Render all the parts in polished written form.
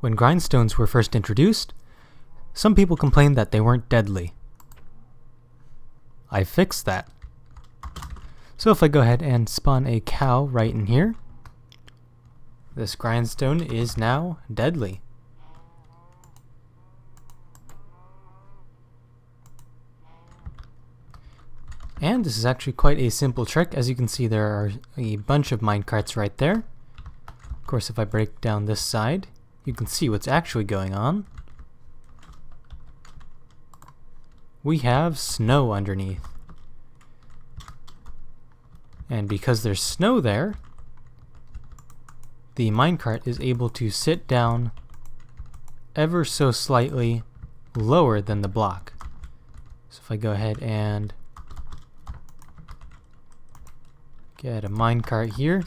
When grindstones were first introduced, some people complained that they weren't deadly. I fixed that. So if I go ahead and spawn a cow right in here, this grindstone is now deadly. And this is actually quite a simple trick. As you can see, there are a bunch of minecarts right there. Of course, if I break down this side, you can see what's actually going on. We have snow underneath. And because there's snow there, the minecart is able to sit down ever so slightly lower than the block. So if I go ahead and get a minecart here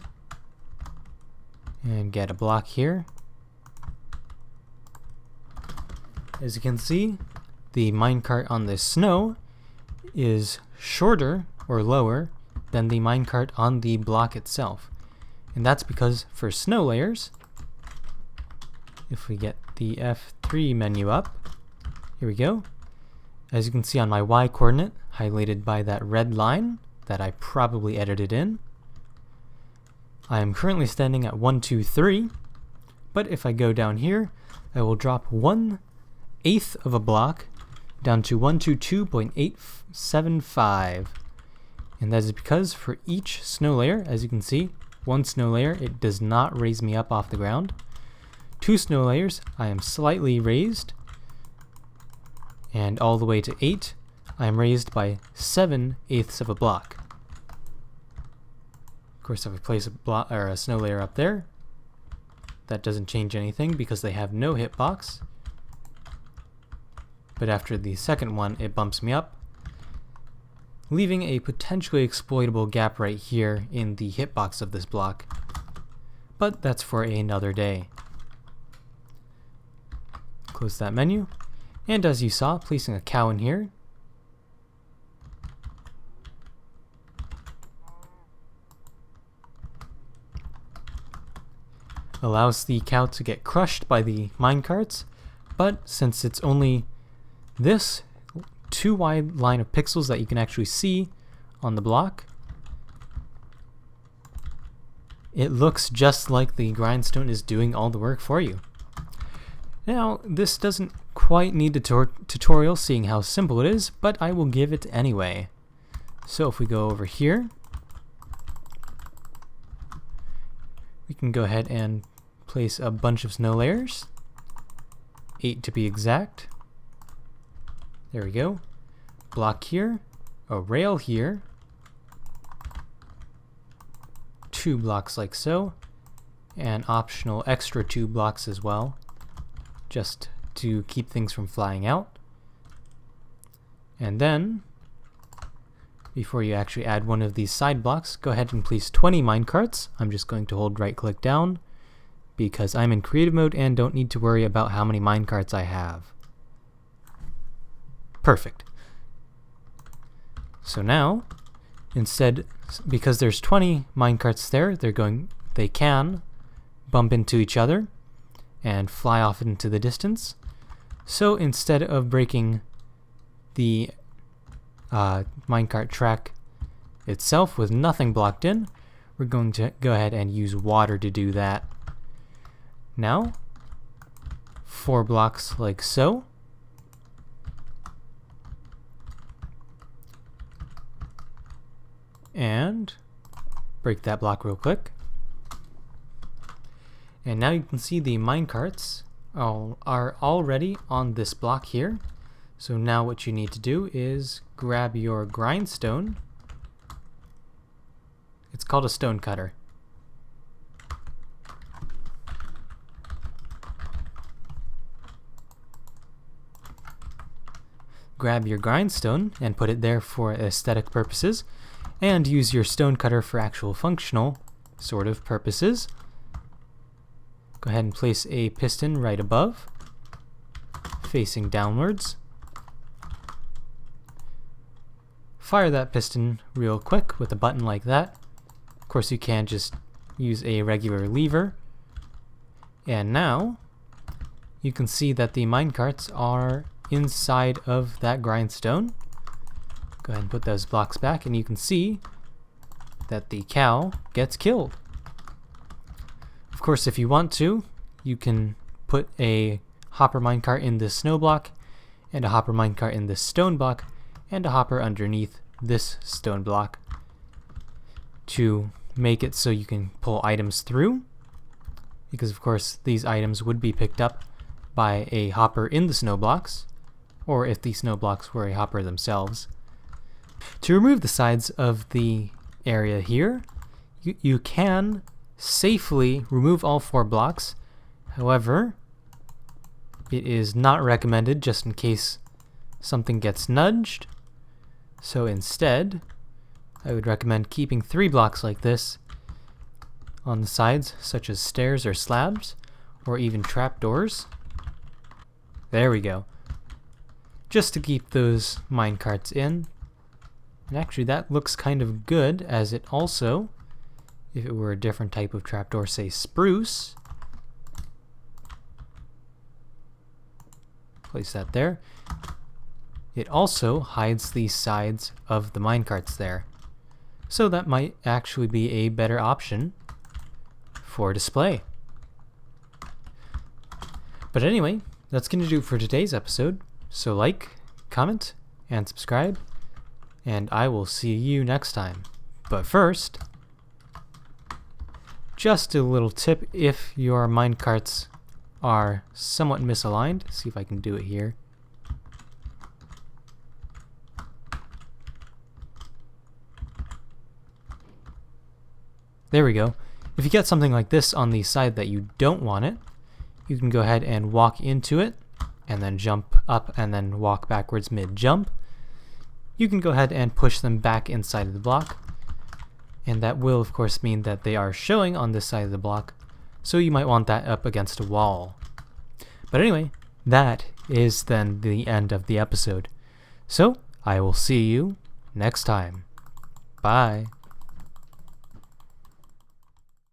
and get a block here, as you can see, the minecart on the snow is shorter or lower than the minecart on the block itself. And that's because for snow layers, if we get the F3 menu up, here we go. As you can see on my Y coordinate, highlighted by that red line that I probably edited in, I am currently standing at 1, 2, 3, but if I go down here, I will drop 1/8 of a block down to 122.875. And that is because for each snow layer, as you can see, 1 snow layer, it does not raise me up off the ground. 2 snow layers, I am slightly raised. And all the way to 8, I am raised by 7/8 of a block. Of course, if I place a block or a snow layer up there, that doesn't change anything because they have no hitbox. But after the second one, it bumps me up, leaving a potentially exploitable gap right here in the hitbox of this block. But that's for another day. Close that menu. And as you saw, placing a cow in here allows the cow to get crushed by the minecarts, but since it's only this 2 wide line of pixels that you can actually see on the block, it looks just like the grindstone is doing all the work for you. Now, this doesn't quite need a tutorial seeing how simple it is, but I will give it anyway. So if we go over here, we can go ahead and place a bunch of snow layers, 8 to be exact. There we go. Block here, a rail here, 2 blocks like so, and optional extra 2 blocks as well, just to keep things from flying out. And then, before you actually add one of these side blocks, go ahead and place 20 minecarts. I'm just going to hold right click down because I'm in creative mode and don't need to worry about how many minecarts I have. Perfect. So now, instead, because there's 20 minecarts there, they can bump into each other and fly off into the distance. So instead of breaking the minecart track itself with nothing blocked in, we're going to go ahead and use water to do that. Now, 4 blocks like so. And break that block real quick. And now you can see the minecarts are already on this block here. So now what you need to do is grab your grindstone. It's called a stonecutter. Grab your grindstone and put it there for aesthetic purposes, and use your stonecutter for actual functional sort of purposes. Go ahead and place a piston right above, facing downwards. Fire that piston real quick with a button like that. Of course, you can just use a regular lever. And now, you can see that the minecarts are inside of that grindstone. Go ahead and put those blocks back, and you can see that the cow gets killed. Of course, if you want to, you can put a hopper minecart in this snow block, and a hopper minecart in this stone block, and a hopper underneath this stone block to make it so you can pull items through, because of course these items would be picked up by a hopper in the snow blocks, or if the snow blocks were a hopper themselves. To remove the sides of the area here, you can safely remove all 4 blocks. However, it is not recommended just in case something gets nudged. So instead, I would recommend keeping 3 blocks like this on the sides, such as stairs or slabs, or even trapdoors. There we go. Just to keep those minecarts in. And actually that looks kind of good, as it also, if it were a different type of trapdoor, say spruce, place that there, it also hides the sides of the minecarts there. So that might actually be a better option for display. But anyway, that's going to do it for today's episode. So like, comment, and subscribe, and I will see you next time. But first, just a little tip: if your minecarts are somewhat misaligned, see if I can do it here. There we go. If you get something like this on the side that you don't want it, you can go ahead and walk into it, and then jump up and then walk backwards mid-jump. You can go ahead and push them back inside of the block, and that will of course mean that they are showing on this side of the block, so you might want that up against a wall. But anyway, that is then the end of the episode. So I will see you next time. Bye.